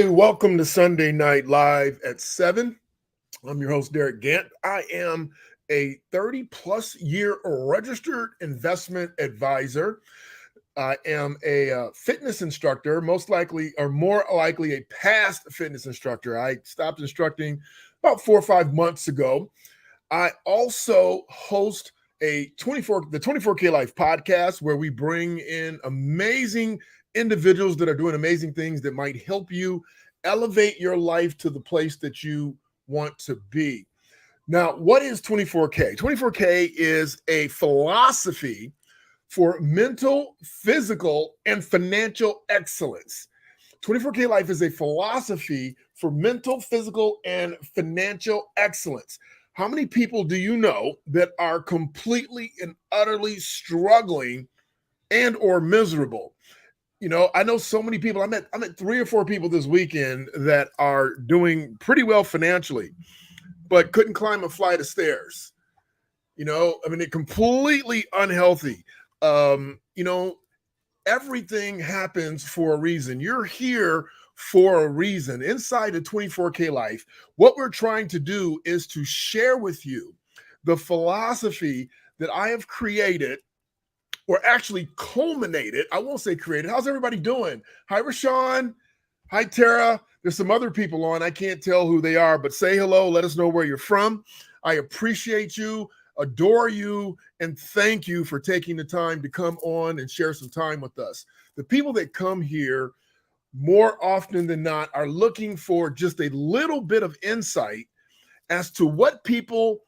Hey, welcome to Sunday Night Live at 7. I'm your host, Derek Gant. I am a 30 plus year registered investment advisor. I am a fitness instructor, most likely or more likely a past fitness instructor. I stopped instructing about 4 or 5 months ago. I also host the 24K Life podcast where we bring in amazing individuals that are doing amazing things that might help you elevate your life to the place that you want to be. Now, what is 24K? 24K is a philosophy for mental, physical, and financial excellence. 24K Life is a philosophy for mental, physical, and financial excellence. How many people do you know that are completely and utterly struggling and or miserable? I know so many people. I met 3 or 4 people this weekend that are doing pretty well financially, but couldn't climb a flight of stairs. They're completely unhealthy. Um, you know, Everything happens for a reason. You're here for a reason. Inside the 24K Life, what we're trying to do is to share with you the philosophy that I have created or actually culminated. I won't say created. How's everybody doing? Hi, Rashawn. Hi, Tara. There's some other people on. I can't tell who they are, but say hello. Let us know where you're from. I appreciate you, adore you, and thank you for taking the time to come on and share some time with us. The people that come here more often than not are looking for just a little bit of insight as to what people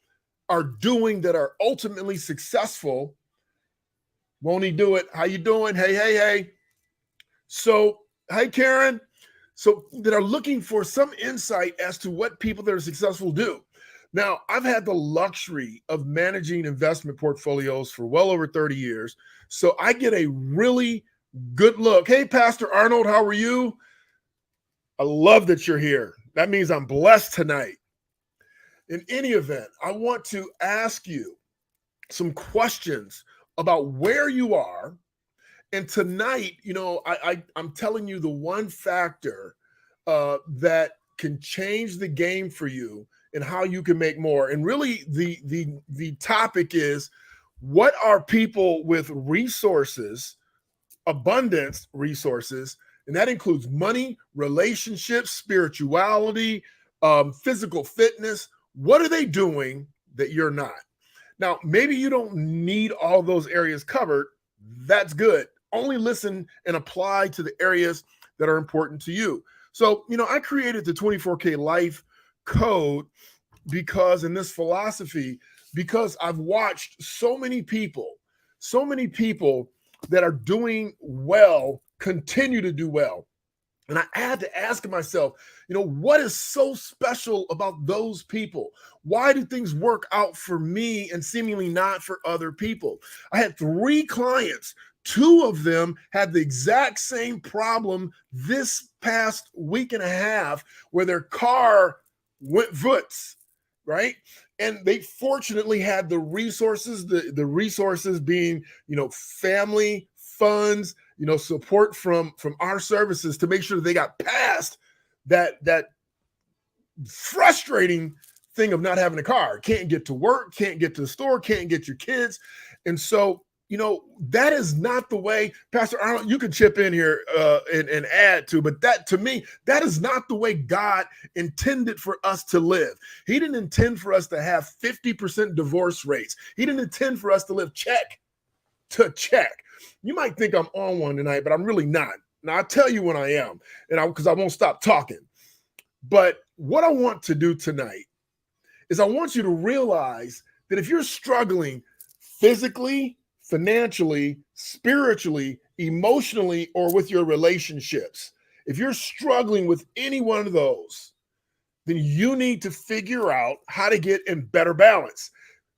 are doing that are ultimately successful. Won't he do it? How you doing? Hey. So, hi, Karen. So that are looking for some insight as to what people that are successful do. Now, I've had the luxury of managing investment portfolios for well over 30 years. So I get a really good look. Hey, Pastor Arnold, how are you? I love that you're here. That means I'm blessed tonight. In any event, I want to ask you some questions about where you are. And tonight, I'm telling you the one factor that can change the game for you and how you can make more. And really, the topic is, what are people with resources, abundance resources, and that includes money, relationships, spirituality, physical fitness. What are they doing that you're not? Now, maybe you don't need all those areas covered. That's good. Only listen and apply to the areas that are important to you. So, I created the 24K Life Code because in this philosophy, because I've watched so many people that are doing well continue to do well. And I had to ask myself, what is so special about those people? Why do things work out for me and seemingly not for other people? I had 3 clients. 2 of them had the exact same problem this past week and a half where their car went voots, right? And they fortunately had the resources, the resources being, family, funds, support from our services to make sure that they got past that frustrating thing of not having a car. Can't get to work, can't get to the store, can't get your kids. And so, that is not the way. Pastor Arnold, you can chip in here and add to, but that, to me, that is not the way God intended for us to live. He didn't intend for us to have 50% divorce rates. He didn't intend for us to live check to check. You might think I'm on one tonight, but I'm really not. Now, I'll tell you when I am, because I won't stop talking. But what I want to do tonight is I want you to realize that if you're struggling physically, financially, spiritually, emotionally, or with your relationships, if you're struggling with any one of those, then you need to figure out how to get in better balance.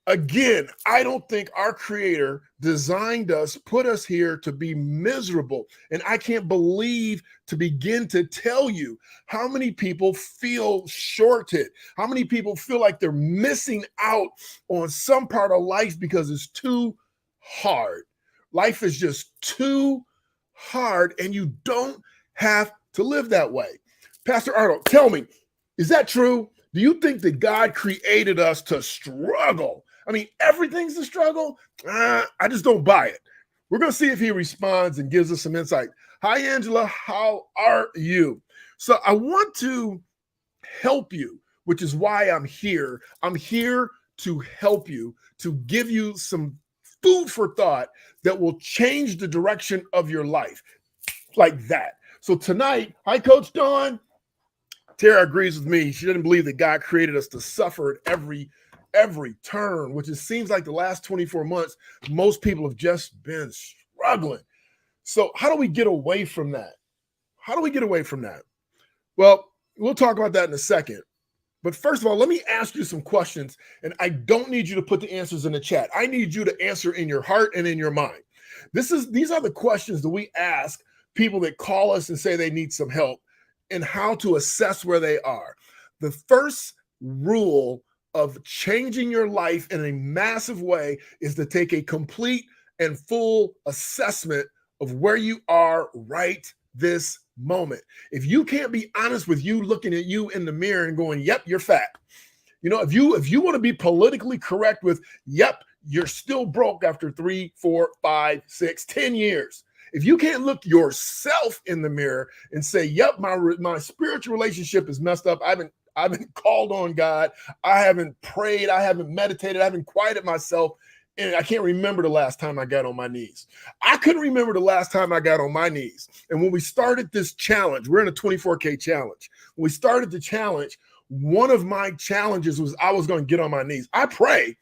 Again, I don't think our Creator designed us, put us here to be miserable. And I can't believe to begin to tell you how many people feel shorted, how many people feel like they're missing out on some part of life because it's too hard. Life is just too hard, and you don't have to live that way. Pastor Arnold, tell me, is that true? Do you think that God created us to struggle? I mean, everything's a struggle. I just don't buy it. We're going to see if he responds and gives us some insight. Hi, Angela. How are you? So I want to help you, which is why I'm here. I'm here to help you, to give you some food for thought that will change the direction of your life like that. So tonight, hi, Coach Dawn. Tara agrees with me. She doesn't believe that God created us to suffer at every turn, which it seems like the last 24 months, most people have just been struggling. So how do we get away from that? How do we get away from that? Well, we'll talk about that in a second. But first of all, let me ask you some questions, and I don't need you to put the answers in the chat. I need you to answer in your heart and in your mind. These are the questions that we ask people that call us and say they need some help and how to assess where they are. The first rule of changing your life in a massive way is to take a complete and full assessment of where you are right this moment. If you can't be honest with you looking at you in the mirror and going, yep, you're fat. You know, if you want to be politically correct with, yep, you're still broke after 3, 4, 5, 6, 10 years. If you can't look yourself in the mirror and say, yep, my spiritual relationship is messed up. I haven't called on God. I haven't prayed. I haven't meditated. I haven't quieted myself. And I can't remember the last time I got on my knees. I couldn't remember the last time I got on my knees. And when we started this challenge, we're in a 24K challenge. When we started the challenge, one of my challenges was I was going to get on my knees. I pray,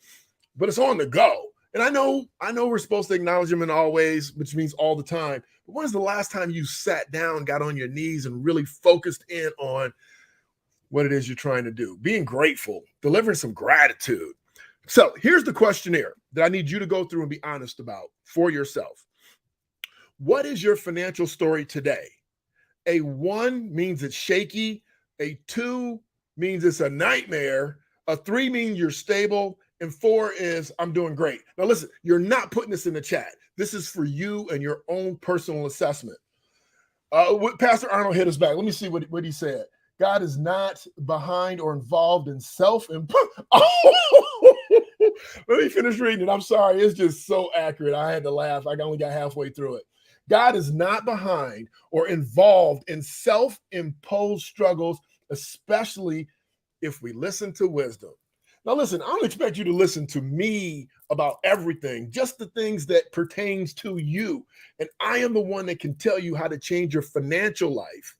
but it's on the go. And I know we're supposed to acknowledge him in all ways, which means all the time. But when was the last time you sat down, got on your knees, and really focused in on what it is you're trying to do? Being grateful, delivering some gratitude. So here's the questionnaire that I need you to go through and be honest about for yourself. What is your financial story today? A 1 means it's shaky. A 2 means it's a nightmare. A 3 means you're stable. And 4 is I'm doing great. Now listen, you're not putting this in the chat. This is for you and your own personal assessment. Pastor Arnold hit us back. Let me see what he said. God is not behind or involved in Let me finish reading it. I'm sorry. It's just so accurate. I had to laugh. I only got halfway through it. God is not behind or involved in self-imposed struggles, especially if we listen to wisdom. Now, listen, I don't expect you to listen to me about everything, just the things that pertains to you. And I am the one that can tell you how to change your financial life.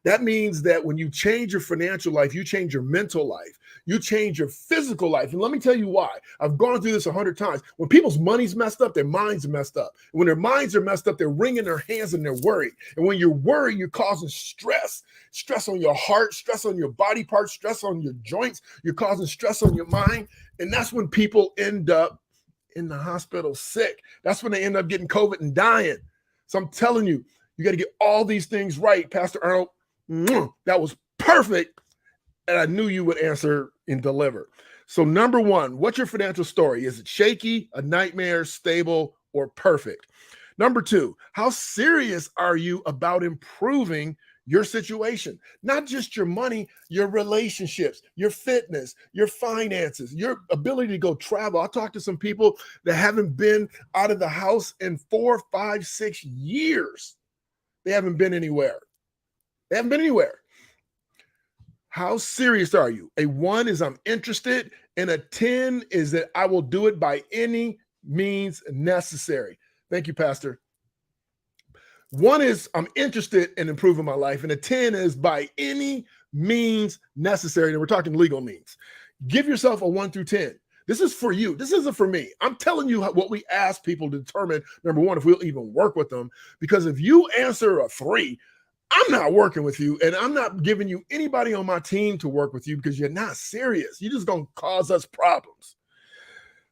That means that when you change your financial life, you change your mental life, you change your physical life. And let me tell you why. I've gone through this 100 times. When people's money's messed up, their minds are messed up. And when their minds are messed up, they're wringing their hands and they're worried. And when you're worried, you're causing stress on your heart, stress on your body parts, stress on your joints. You're causing stress on your mind. And that's when people end up in the hospital sick. That's when they end up getting COVID and dying. So I'm telling you, you got to get all these things right. Pastor Arnold, that was perfect. And I knew you would answer and deliver. So number 1, what's your financial story? Is it shaky, a nightmare, stable, or perfect? Number 2, how serious are you about improving your situation? Not just your money, your relationships, your fitness, your finances, your ability to go travel. I talked to some people that haven't been out of the house in 4, 5, 6 years. They haven't been anywhere. They haven't been anywhere. How serious are you? A 1 is I'm interested, and a 10 is that I will do it by any means necessary. Thank you, Pastor. 1 is I'm interested in improving my life, and a 10 is by any means necessary. And we're talking legal means. Give yourself a 1 through 10. This is for you. This isn't for me. I'm telling you what we ask people to determine, number 1, if we'll even work with them. Because if you answer a 3, I'm not working with you, and I'm not giving you anybody on my team to work with you because you're not serious. You're just going to cause us problems.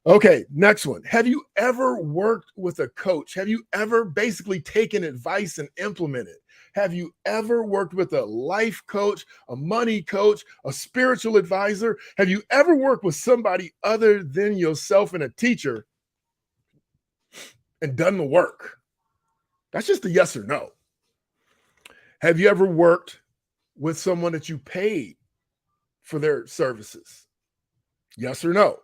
Okay, next one. Have you ever worked with a coach? Have you ever basically taken advice and implemented? Have you ever worked with a life coach, a money coach, a spiritual advisor? Have you ever worked with somebody other than yourself and a teacher and done the work? That's just a yes or no. Have you ever worked with someone that you paid for their services? Yes or no?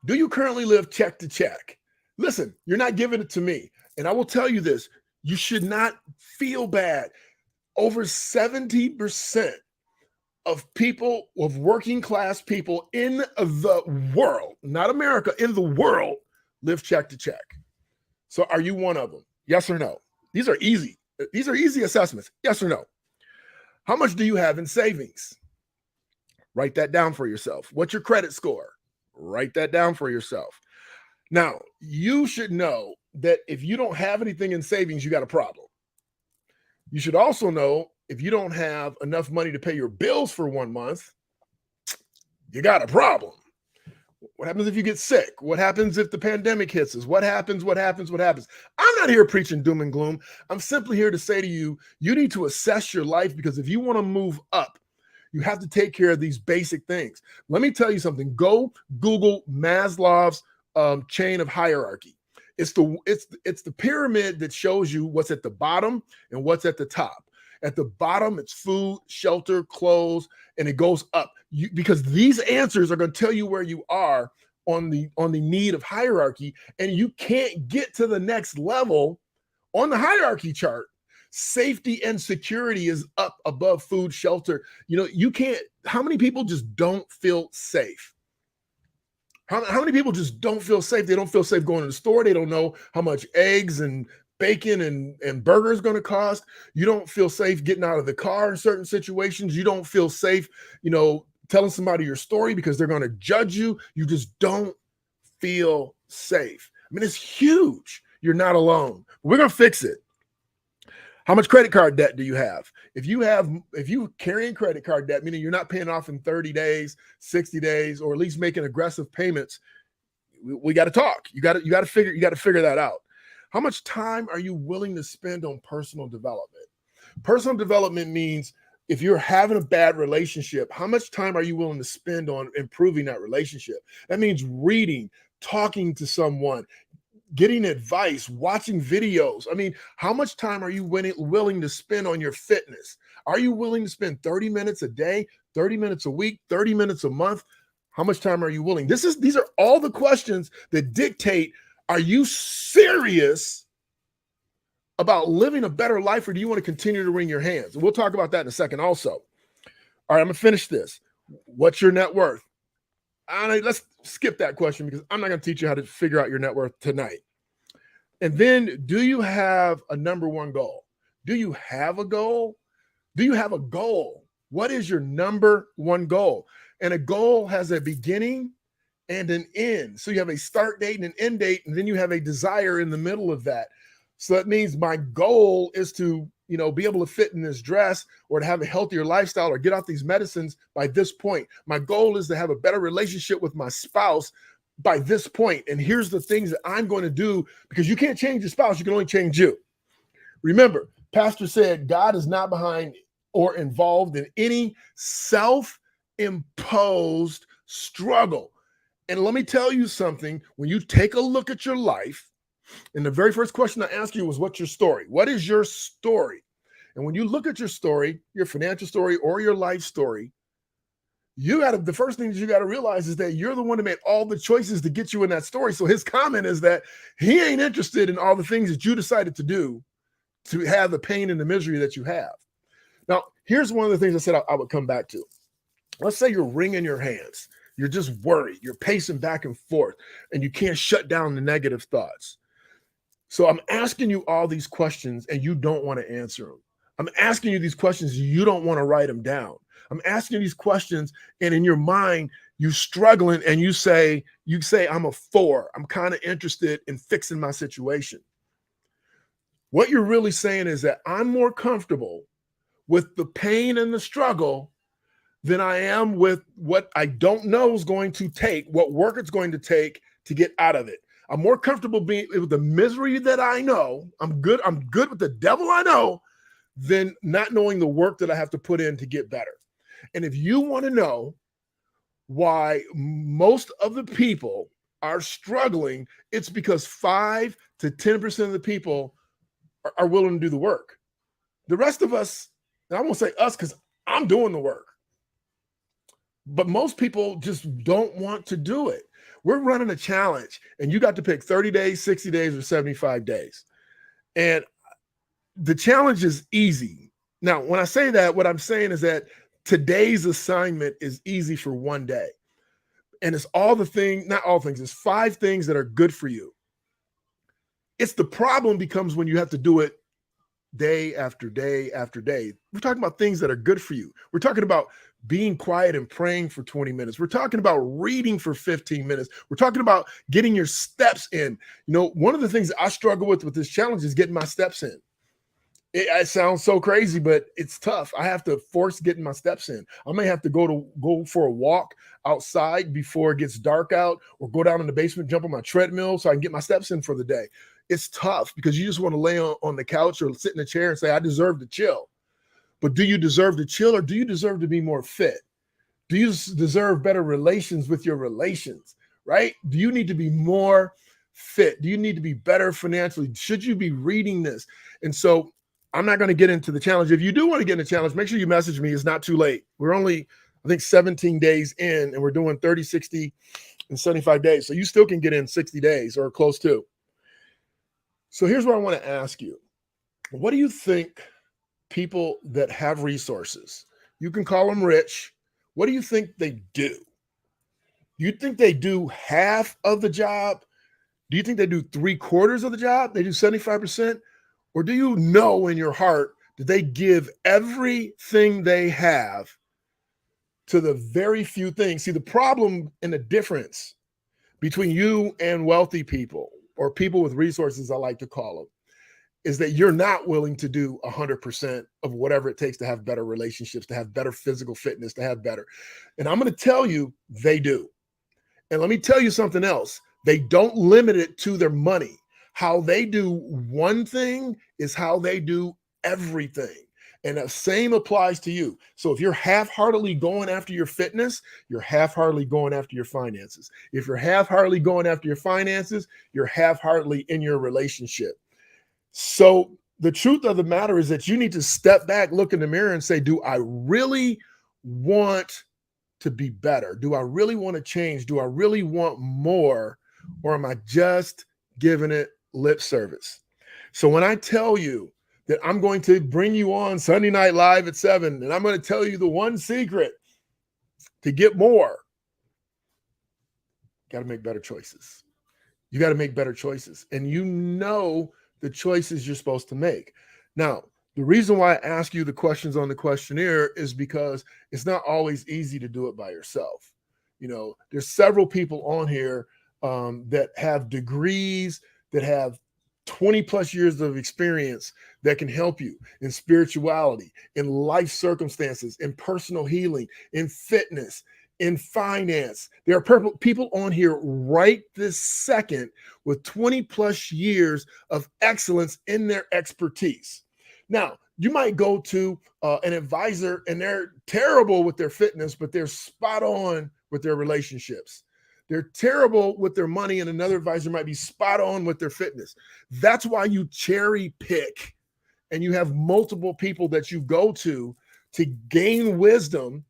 Do you currently live check to check? Listen, you're not giving it to me. And I will tell you this, you should not feel bad. Over 70% of people, of working class people in the world, not America, in the world, live check to check. So are you one of them? Yes or no? These are easy. These are easy assessments. Yes or no? How much do you have in savings? Write that down for yourself. What's your credit score? Write that down for yourself. Now, you should know that if you don't have anything in savings, you got a problem. You should also know if you don't have enough money to pay your bills for 1 month, you got a problem. What happens if you get sick? What happens if the pandemic hits us? What happens? I'm not here preaching doom and gloom. I'm simply here to say to you, you need to assess your life, because if you want to move up, you have to take care of these basic things. Let me tell you something. Go Google Maslow's chain of hierarchy. It's the pyramid that shows you what's at the bottom and what's at the top. At the bottom, it's food, shelter, clothes, and it goes up. Because these answers are going to tell you where you are on the need of hierarchy, and you can't get to the next level on the hierarchy chart. Safety and security is up above food, shelter. You can't. How many people just don't feel safe? How many people just don't feel safe? They don't feel safe going to the store. They don't know how much eggs and bacon and burgers going to cost. You don't feel safe getting out of the car in certain situations. You don't feel safe, telling somebody your story because they're going to judge you. You just don't feel safe. I mean, it's huge. You're not alone. We're going to fix it. How much credit card debt do you have? If you carrying credit card debt, meaning you're not paying off in 30 days, 60 days, or at least making aggressive payments, we got to talk. You got to figure that out. How much time are you willing to spend on personal development? Personal development means if you're having a bad relationship, how much time are you willing to spend on improving that relationship? That means reading, talking to someone, getting advice, watching videos. I mean, how much time are you willing to spend on your fitness? Are you willing to spend 30 minutes a day, 30 minutes a week, 30 minutes a month? How much time are you willing? These are all the questions that dictate, are you serious about living a better life, or do you want to continue to wring your hands? And we'll talk about that in a second also. All right, I'm going to finish this. What's your net worth? Let's skip that question because I'm not going to teach you how to figure out your net worth tonight. And then, do you have a number one goal? Do you have a goal? Do you have a goal? What is your number one goal? And a goal has a beginning and an end. So you have a start date and an end date, and then you have a desire in the middle of that. So that means my goal is to, be able to fit in this dress, or to have a healthier lifestyle, or get off these medicines by this point. My goal is to have a better relationship with my spouse by this point. And here's the things that I'm going to do, because you can't change your spouse. You can only change you. Remember, Pastor said God is not behind or involved in any self-imposed struggle. And let me tell you something. When you take a look at your life, and the very first question I asked you was, what's your story? What is your story? And when you look at your story, your financial story or your life story, the first thing that you got to realize is that you're the one that made all the choices to get you in that story. So his comment is that he ain't interested in all the things that you decided to do to have the pain and the misery that you have. Now, here's one of the things I said I would come back to. Let's say you're wringing your hands. You're just worried. You're pacing back and forth, and you can't shut down the negative thoughts. So I'm asking you all these questions, and you don't want to answer them. I'm asking you these questions, you don't want to write them down. I'm asking you these questions, and in your mind, you're struggling, and you say, I'm a 4. I'm kind of interested in fixing my situation. What you're really saying is that I'm more comfortable with the pain and the struggle than I am with what I don't know is going to take, what work it's going to take to get out of it. I'm more comfortable being with the misery that I know. I'm good with the devil I know than not knowing the work that I have to put in to get better. And if you want to know why most of the people are struggling, it's because 5 to 10% of the people are willing to do the work. The rest of us, and I won't say us because I'm doing the work. But most people just don't want to do it. We're running a challenge and you got to pick 30 days, 60 days, or 75 days. And the challenge is easy. Now, when I say that, what I'm saying is that today's assignment is easy for one day. And it's all the things, not all things, it's 5 things that are good for you. It's the problem becomes when you have to do it day after day after day. We're talking about things that are good for you. We're talking about being quiet and praying for 20 minutes. We're talking about reading for 15 minutes. We're talking about getting your steps in. You know, one of the things I struggle with this challenge is getting my steps in. It sounds so crazy, but it's tough. I have to force getting my steps in. I may have to go for a walk outside before it gets dark out, or go down in the basement, jump on my treadmill so I can get my steps in for the day. It's tough because you just want to lay on the couch or sit in a chair and say, I deserve to chill. But do you deserve to chill, or do you deserve to be more fit? Do you deserve better relations with your relations, right? Do you need to be more fit? Do you need to be better financially? Should you be reading this? And so I'm not going to get into the challenge. If you do want to get in the challenge, make sure you message me. It's not too late. We're only, I think, 17 days in, and we're doing 30, 60, and 75 days. So you still can get in 60 days or close to. So here's what I want to ask you. What do you think people that have resources, you can call them rich, what do you think they do? You think they do half of the job? Do you think they do 3/4 of the job? They do 75%? Or do you know in your heart that they give everything they have to the very few things? See, the problem and the difference between you and wealthy people, or people with resources, I like to call them, is that you're not willing to do 100% of whatever it takes to have better relationships, to have better physical fitness, to have better. And I'm going to tell you, they do. And let me tell you something else. They don't limit it to their money. How they do one thing is how they do everything. And the same applies to you. So if you're half-heartedly going after your fitness, you're half-heartedly going after your finances. If you're half-heartedly going after your finances, you're half-heartedly in your relationship. So the truth of the matter is that you need to step back, look in the mirror, and say, do I really want to be better? Do I really want to change? Do I really want more? Or am I just giving it lip service? So when I tell you that I'm going to bring you on Sunday Night Live at 7, and I'm going to tell you the one secret to get more, got to make better choices. You got to make better choices. And you know the choices you're supposed to make. Now, the reason why I ask you the questions on the questionnaire is because it's not always easy to do it by yourself. You know, there's several people on here that have degrees, that have 20 plus years of experience, that can help you in spirituality, in life circumstances, in personal healing, in fitness, in finance. There are people on here right this second with 20 plus years of excellence in their expertise. Now, you might go to an advisor and they're terrible with their fitness, but they're spot on with their relationships. They're terrible with their money, and another advisor might be spot on with their fitness. That's why you cherry pick and you have multiple people that you go to gain wisdom.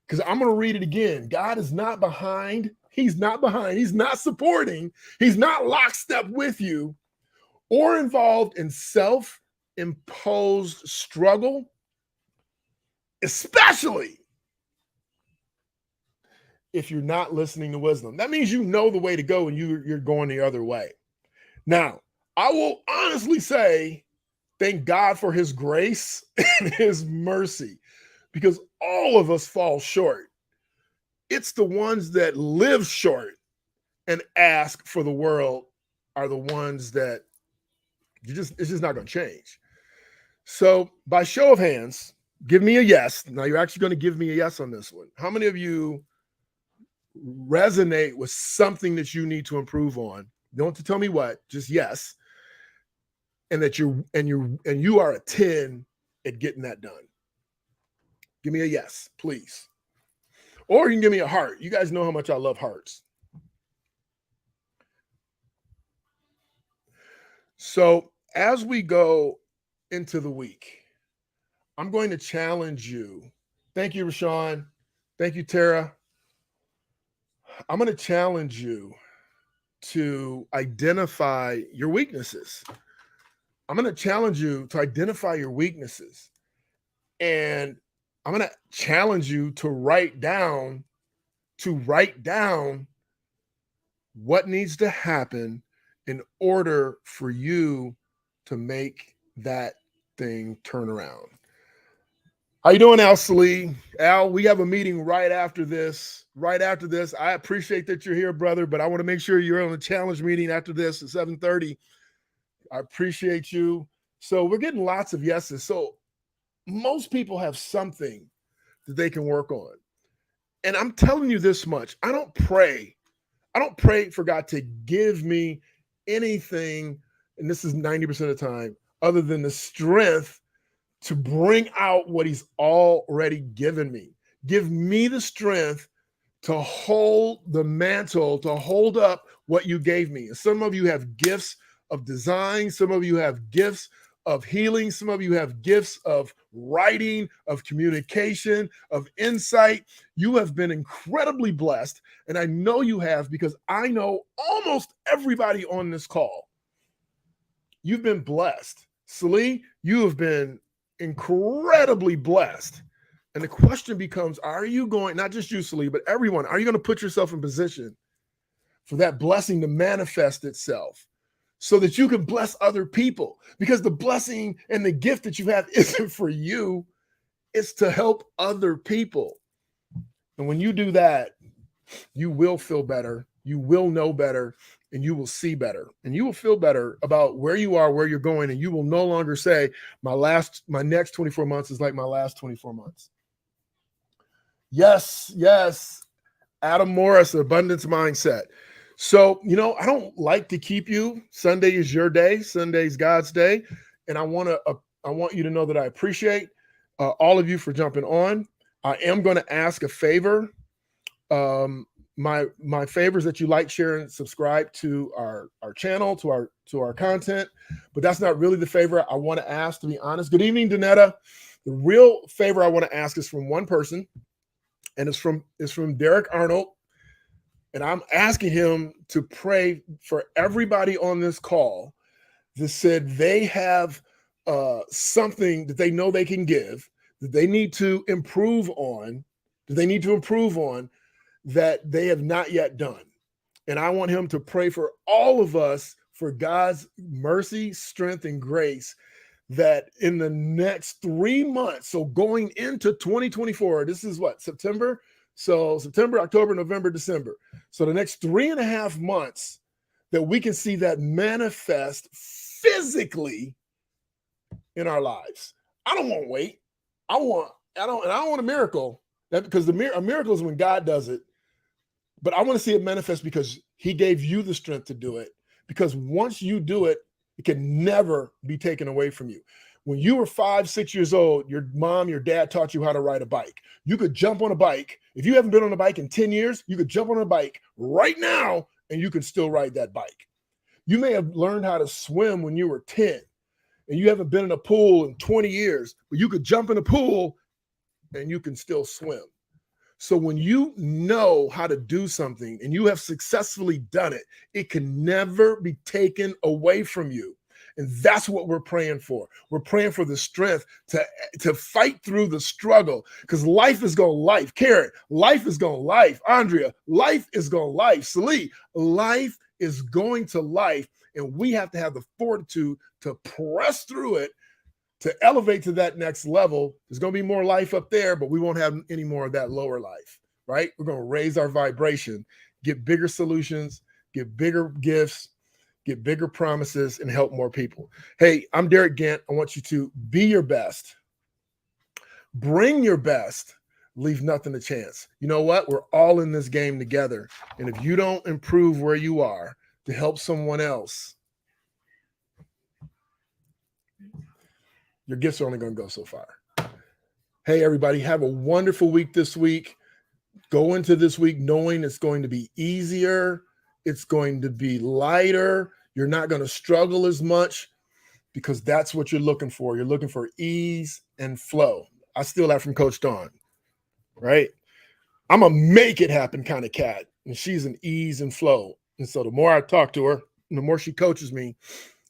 Because I'm going to read it again. God is not behind. He's not behind. He's not supporting. He's not lockstep with you or involved in self-imposed struggle, especially if you're not listening to wisdom. That means you know the way to go and you're going the other way. Now, I will honestly say, thank God for his grace and his mercy, because all of us fall short. It's the ones that live short and ask for the world are the ones that it's just not going to change. So by show of hands, give me a yes. Now you're actually going to give me a yes on this one. How many of you resonate with something that you need to improve on? You don't have to tell me what, just yes. And that you are a 10 at getting that done. Give me a yes, please. Or you can give me a heart. You guys know how much I love hearts. So as we go into the week, I'm going to challenge you Thank you, Rashawn. Thank you, Tara. I'm going to challenge you to identify your weaknesses. I'm going to challenge you to identify your weaknesses. And I'm going to challenge you to write down what needs to happen in order for you to make that thing turn around. How you doing, Al Salee? Al, we have a meeting right after this. I appreciate that you're here, brother, but I want to make sure you're on the challenge meeting after this at 7:30. I appreciate you. So we're getting lots of yeses. So most people have something that they can work on. And I'm telling you this much. I don't pray for God to give me anything, and this is 90% of the time, other than the strength to bring out what he's already given me. Give me the strength to hold the mantle, to hold up what you gave me. And some of you have gifts of design. Some of you have gifts of healing. Some of you have gifts of writing, of communication, of insight. You have been incredibly blessed. And I know you have, because I know almost everybody on this call. You've been blessed. Salee, you have been incredibly blessed. And the question becomes, are you going, not just you, Salee, but everyone, are you going to put yourself in position for that blessing to manifest itself so that you can bless other people? Because the blessing and the gift that you have isn't for you, it's to help other people. And when you do that, you will feel better, you will know better, and you will see better, and you will feel better about where you are, where you're going, and you will no longer say, my next 24 months is like my last 24 months. Yes. Adam Morris, Abundance Mindset. So, I don't like to keep you. Sunday is your day. Sunday's God's day. And I want you to know that I appreciate all of you for jumping on. I am going to ask a favor. My favor is that you like, share, and subscribe to our channel, to our content. But that's not really the favor I want to ask, to be honest. Good evening, Donetta. The real favor I want to ask is from one person, and it's from Derek Arnold. And I'm asking him to pray for everybody on this call that said they have something that they know they can give, that they need to improve on, that they have not yet done. And I want him to pray for all of us for God's mercy, strength, and grace, that in the next 3 months, so going into 2024, this is what, September? So September, October, November, December. So the next 3.5 months, that we can see that manifest physically in our lives. I don't want to wait. I don't want a miracle. Because a miracle is when God does it. But I want to see it manifest because he gave you the strength to do it. Because once you do it, it can never be taken away from you. When you were 5, 6 years old, your mom, your dad taught you how to ride a bike. You could jump on a bike. If you haven't been on a bike in 10 years, you could jump on a bike right now and you can still ride that bike. You may have learned how to swim when you were 10 and you haven't been in a pool in 20 years, but you could jump in a pool and you can still swim. So when you know how to do something and you have successfully done it, it can never be taken away from you. And that's what we're praying for. We're praying for the strength to fight through the struggle, because life is going life. Karen, life is going life. Andrea, life is going life. Salee, life is going to life. And we have to have the fortitude to press through it, to elevate to that next level. There's going to be more life up there, but we won't have any more of that lower life, right? We're going to raise our vibration, get bigger solutions, get bigger gifts, get bigger promises, and help more people. Hey, I'm Derek Gant. I want you to be your best. Bring your best. Leave nothing to chance. You know what? We're all in this game together. And if you don't improve where you are to help someone else, your gifts are only going to go so far. Hey, everybody, have a wonderful week this week. Go into this week knowing it's going to be easier. It's going to be lighter. You're not going to struggle as much, because that's what you're looking for. You're looking for ease and flow. I steal that from Coach Dawn. right? I'm a make it happen kind of cat, and she's an ease and flow. And so the more I talk to her, the more she coaches me,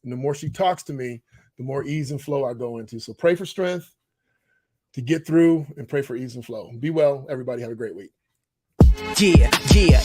and the more she talks to me, the more ease and flow I go into. So pray for strength to get through and pray for ease and flow. Be well, everybody. Have a great week. Yeah,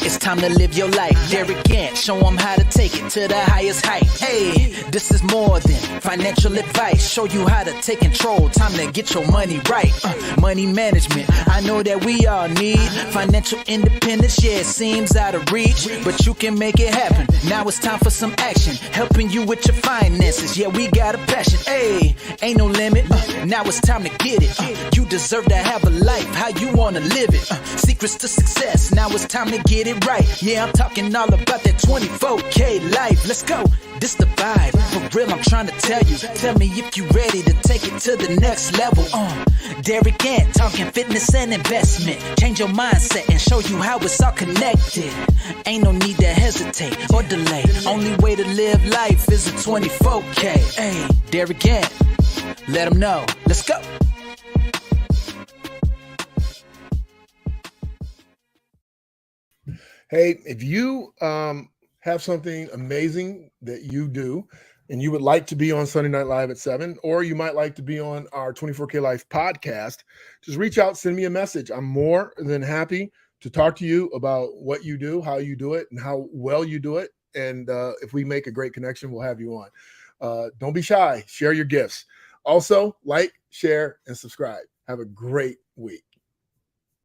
it's time to live your life. Derek Gant, show them how to take it to the highest height. Hey, this is more than financial advice. Show you how to take control. Time to get your money right. Money management, I know that we all need financial independence. Yeah, it seems out of reach, but you can make it happen. Now it's time for some action, helping you with your finances. Yeah, we got a passion. Hey, ain't no limit. Now it's time to get it. You deserve to have a life how you wanna live it. Secrets to success. Now it's time to get it right. Yeah, I'm talking all about that 24K life. Let's go. This the vibe. For real, I'm trying to tell you. Tell me if you ready to take it to the next level. Derek Gant, talking fitness and investment. Change your mindset and show you how it's all connected. Ain't no need to hesitate or delay. Only way to live life is a 24K. Hey, Derek Gant, let them know. Let's go. Hey, if you have something amazing that you do and you would like to be on Sunday Night Live at 7, or you might like to be on our 24K Life podcast, just reach out, send me a message. I'm more than happy to talk to you about what you do, how you do it, and how well you do it. And if we make a great connection, we'll have you on. Don't be shy. Share your gifts. Also, like, share, and subscribe. Have a great week.